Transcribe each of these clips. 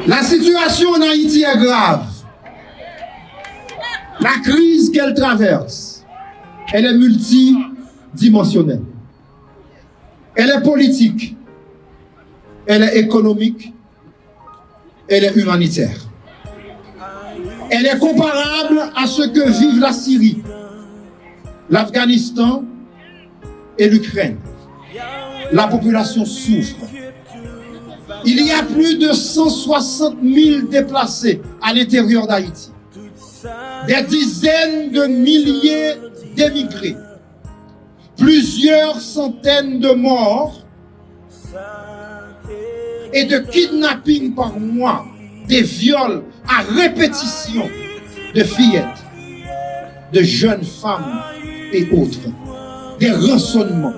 La situation en Haïti est grave. La crise qu'elle traverse, elle est multidimensionnelle. Elle est politique, elle est économique, elle est humanitaire. Elle est comparable à ce que vivent la Syrie, l'Afghanistan et l'Ukraine. La population souffre. Il y a plus de 160 000 déplacés à l'intérieur d'Haïti. Des dizaines de milliers d'émigrés. Plusieurs centaines de morts et de kidnappings par mois, des viols à répétition de fillettes, de jeunes femmes et autres, des rançonnements.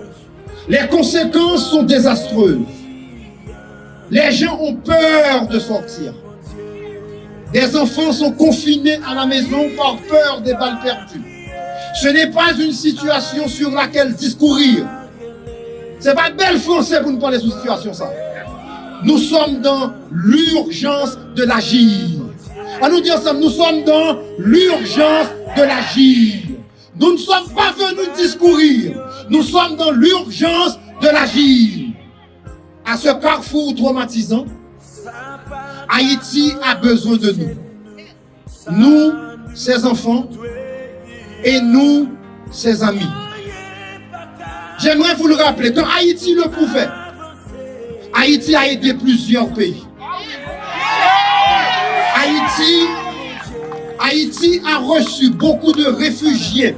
Les conséquences sont désastreuses. Les gens ont peur de sortir. Des enfants sont confinés à la maison par peur des balles perdues. Ce n'est pas une situation sur laquelle discourir. C'est pas bel français pour nous parler de cette situation, ça. Nous sommes dans l'urgence de l'agir. On nous dit ensemble, nous sommes dans l'urgence de l'agir. Nous ne sommes pas venus discourir. Nous sommes dans l'urgence de l'agir. À ce carrefour traumatisant, Haïti a besoin de nous. Nous, ses enfants, et nous, ses amis. J'aimerais vous le rappeler, quand Haïti le pouvait, Haïti a aidé plusieurs pays. Haïti a reçu beaucoup de réfugiés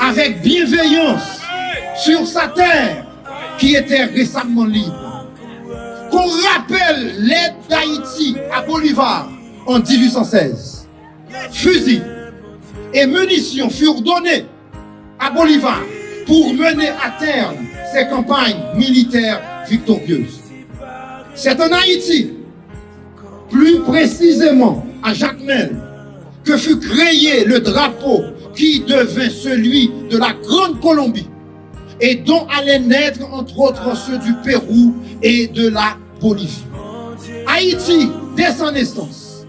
avec bienveillance sur sa terre qui était récemment libre. Qu'on rappelle l'aide d'Haïti à Bolivar en 1816. Fusils et munitions furent donnés à Bolivar pour mener à terme ses campagnes militaires victorieuses. C'est en Haïti, plus précisément à Jacmel, que fut créé le drapeau qui devint celui de la Grande Colombie et dont allaient naître entre autres ceux du Pérou et de la Bolivie. Haïti, dès sa naissance,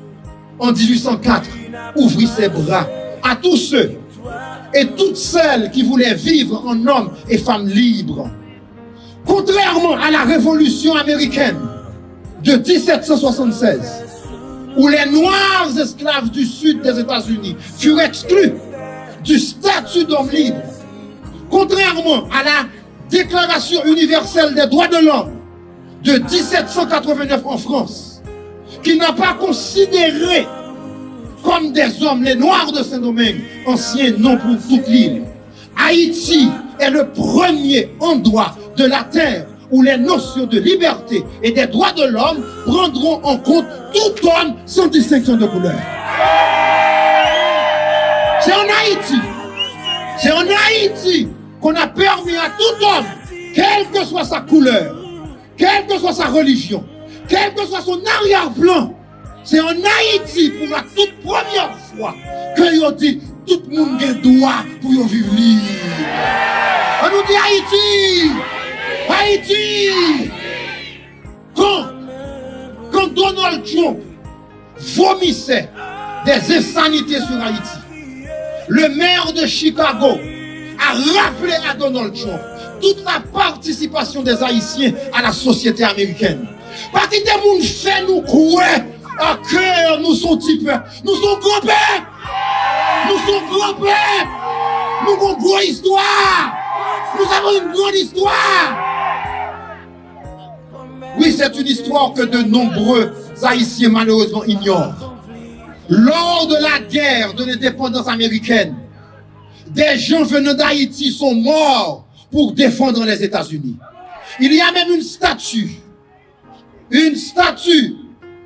en 1804, ouvrit ses bras à tous ceux et toutes celles qui voulaient vivre en hommes et femmes libres. Contrairement à la Révolution américaine de 1776, où les Noirs esclaves du sud des États-Unis furent exclus du statut d'homme libre, contrairement à la Déclaration universelle des droits de l'homme de 1789 en France, qui n'a pas considéré comme des hommes les Noirs de Saint-Domingue, anciens noms pour toute l'île. Haïti est le premier endroit de la terre où les notions de liberté et des droits de l'homme prendront en compte tout homme sans distinction de couleur. C'est en Haïti qu'on a permis à tout homme, quelle que soit sa couleur, quelle que soit sa religion, quel que soit son arrière-plan, c'est en Haïti pour la toute première fois que l'on dit tout le monde a droit pour vivre libre. On nous dit Haïti. Quand Donald Trump vomissait des insanités sur Haïti, le maire de Chicago a rappelé à Donald Trump toute la participation des Haïtiens à la société américaine. Parce que des gens fait nous croire que nous sommes petits peuples. Nous sommes grands peuples. Nous sommes grands peuples. Nous avons une grande histoire. Nous avons une grande histoire. Oui, c'est une histoire que de nombreux Haïtiens malheureusement ignorent. Lors de la guerre de l'indépendance américaine, des gens venant d'Haïti sont morts pour défendre les États-Unis. Il y a même une statue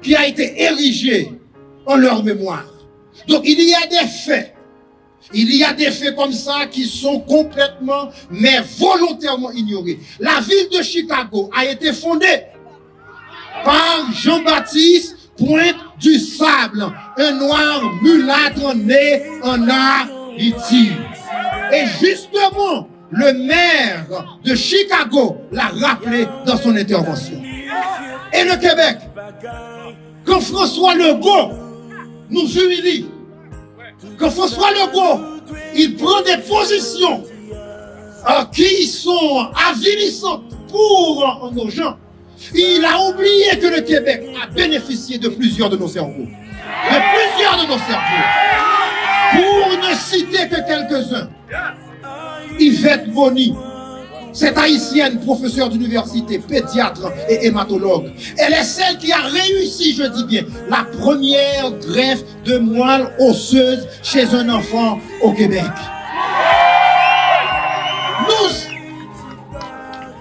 qui a été érigée en leur mémoire. Donc il y a des faits comme ça qui sont complètement, mais volontairement ignorés. La ville de Chicago a été fondée par Jean-Baptiste Pointe du Sable, un noir mulâtre né en Haïti. Et justement, le maire de Chicago l'a rappelé dans son intervention. Et le Québec, Quand François Legault nous humilie, quand François Legault, il prend des positions qui sont avilissantes pour nos gens, il a oublié que le Québec a bénéficié de plusieurs de nos cerveaux. Pour ne citer que quelques-uns. Yvette Boni, cette haïtienne, professeure d'université, pédiatre et hématologue. Elle est celle qui a réussi, je dis bien, la première greffe de moelle osseuse chez un enfant au Québec.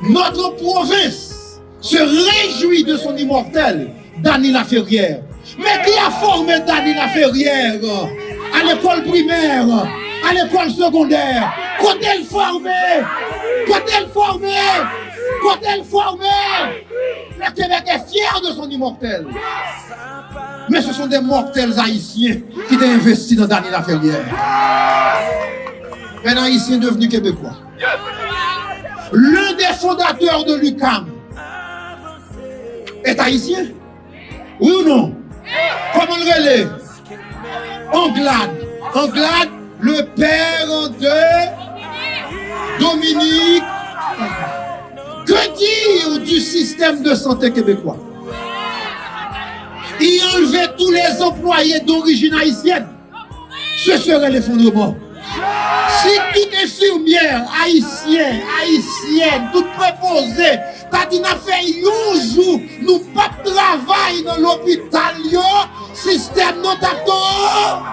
Notre province se réjouit de son immortel, Dany Laferrière. Mais qui a formé Dany Laferrière à l'école primaire, à l'école secondaire? Qu'ont-elle formé? Le Québec est fier de son immortel. Mais ce sont des mortels haïtiens qui ont investi dans Dany Laferrière. Un haïtien devenu québécois. L'un des fondateurs de l'UQAM est haïtien? Oui ou non? Comment le relais? Anglade, le père de Dominique. Que dire du système de santé québécois? Il enlevait tous les employés d'origine haïtienne. Ce serait l'effondrement. Si toute infirmière haïtienne, toute préposée, t'as dit n'a fait un jour, nous pas travail dans l'hôpital, système non d'accord.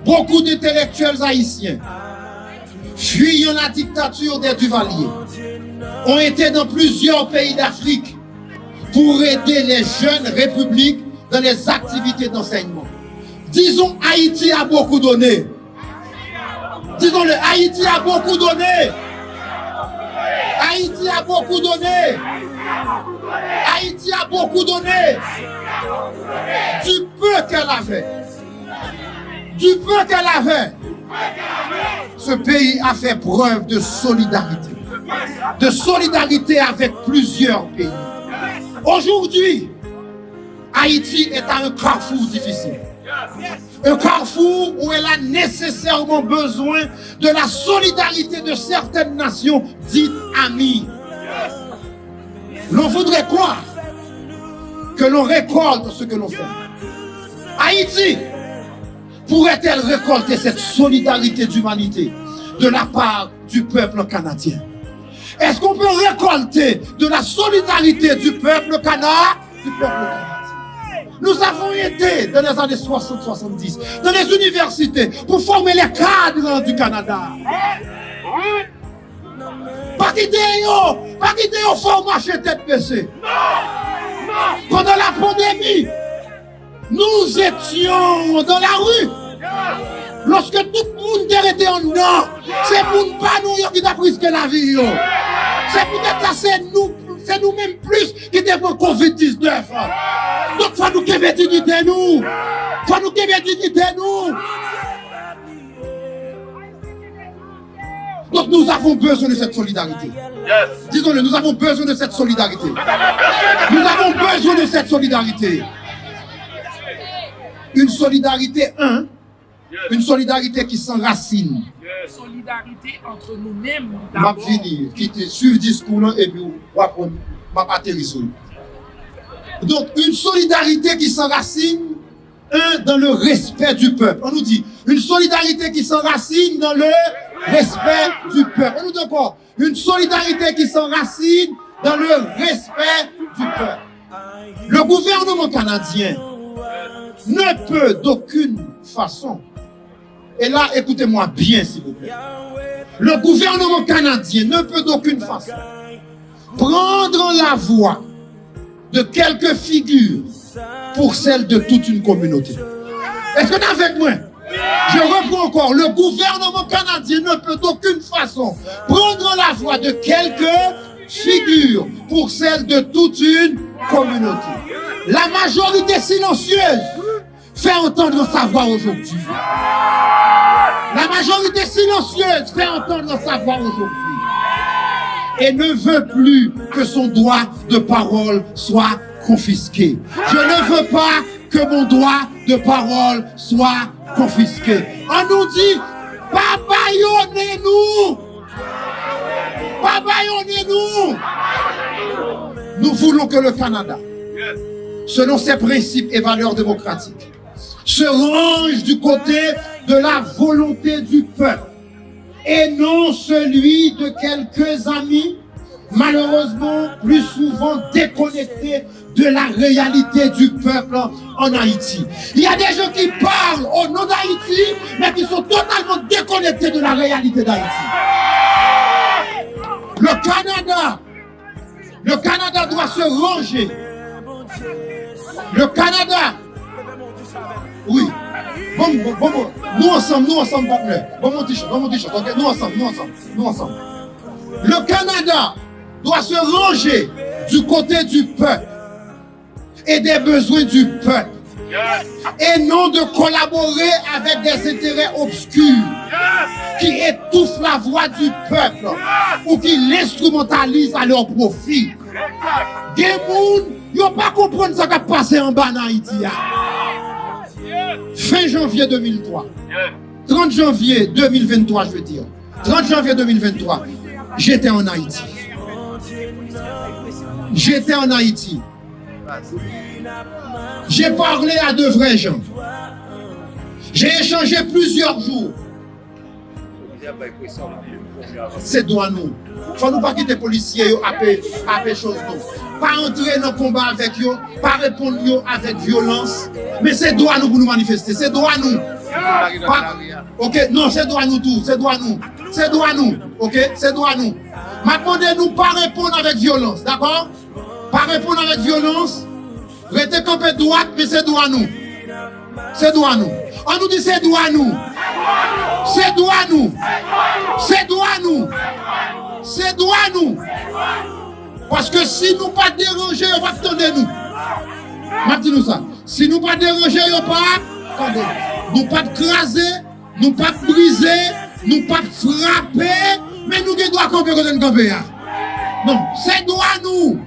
Beaucoup d'intellectuels haïtiens, fuyant la dictature des Duvalier, ont été dans plusieurs pays d'Afrique pour aider les jeunes républiques dans les activités d'enseignement. Disons, Haïti a beaucoup donné. Disons-le, Haïti a beaucoup donné. Haïti a beaucoup donné. Haïti a beaucoup donné. Du peu qu'elle avait. Du peu qu'elle avait. Ce pays a fait preuve de solidarité. De solidarité avec plusieurs pays. Aujourd'hui, Haïti est à un carrefour difficile. Un carrefour où elle a nécessairement besoin de la solidarité de certaines nations dites amies. L'on voudrait croire que l'on récolte ce que l'on fait. Haïti pourrait-elle récolter cette solidarité d'humanité de la part du peuple canadien? Est-ce qu'on peut récolter de la solidarité du peuple canadien? Nous avons été dans les années 60-70 dans les universités pour former les cadres du Canada. Pas d'idée au format chez tête baissée. Pendant la pandémie, nous étions dans la rue. Lorsque tout le monde était en non, c'est pour pas nous qui t'a pris la vie. C'est peut-être ça, c'est nous-mêmes plus qui devons Covid-19. Donc, il faut nous qu'il y ait dignité, nous. Donc, nous avons besoin de cette solidarité. Yes. Disons-le, nous avons besoin de cette solidarité. Nous avons besoin de cette solidarité. Une solidarité, une solidarité qui s'enracine. Une solidarité entre nous-mêmes. Ma finir, qui te suit le discours et puis ma atterrir. Donc, une solidarité qui s'enracine, dans le respect du peuple. On nous dit, une solidarité qui s'enracine dans le respect du peuple. On nous dit encore, une solidarité qui s'enracine dans le respect du peuple. Le gouvernement canadien ne peut d'aucune façon, et là, écoutez-moi bien, s'il vous plaît. Le gouvernement canadien ne peut d'aucune façon prendre la voix de quelques figures pour celle de toute une communauté. Est-ce que vous êtes avec moi? Je reprends encore. Le gouvernement canadien ne peut d'aucune façon prendre la voix de quelques figures pour celle de toute une communauté. La majorité silencieuse fait entendre sa voix aujourd'hui. La majorité silencieuse fait entendre sa voix aujourd'hui. et ne veut plus que son droit de parole soit confisqué. Je ne veux pas que mon droit de parole soit confisqué. On nous dit, babayonnez-nous. Babayonnez-nous. Nous voulons que le Canada, selon ses principes et valeurs démocratiques, se range du côté de la volonté du peuple et non celui de quelques amis, malheureusement plus souvent déconnectés de la réalité du peuple en Haïti. Il y a des gens qui parlent au nom d'Haïti, mais qui sont totalement déconnectés de la réalité d'Haïti. Le Canada doit se ranger. Le Canada, oui. Bon. Nous ensemble, partenaires. Bon, mon t-shirt, ok? Nous ensemble. Le Canada doit se ranger du côté du peuple et des besoins du peuple. Et non de collaborer avec des intérêts obscurs qui étouffent la voix du peuple ou qui l'instrumentalisent à leur profit. Des gens n'ont pas compris ce qui a passé en bas en Haïti. Fin janvier 2003, 30 janvier 2023, je veux dire. 30 janvier 2023, j'étais en Haïti. J'ai parlé à de vrais gens. J'ai échangé plusieurs jours. C'est droit nous. Faut nous pas quitter les policiers après chose non. Pas entrer dans le combat avec eux, pas répondre avec violence. Mais c'est droit nous pour nous manifester. C'est droit nous. Ok, non, c'est droit nous tout. C'est droit nous. Ok, c'est droit nous. Maintenant, nous pas répondre avec violence, d'accord? Pas répondre avec violence. Restez campé droite, mais c'est droit nous. On nous dit c'est droit nous. Parce que si nous pas déranger, on va attendre nous. Maintenant ça. Si nous pas déranger, on pas attendez. Nous pas craser, nous pas briser, nous pas frapper, mais nous qui doit camper quand on camper. Non, c'est droit nous.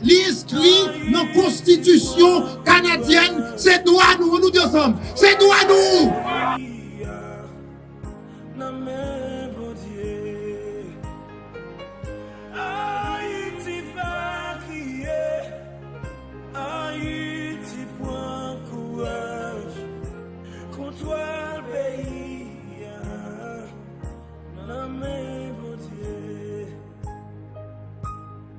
L'inscrit dans la Constitution canadienne, c'est droit nous. On nous dit ensemble, c'est droit nous. Contre le pays,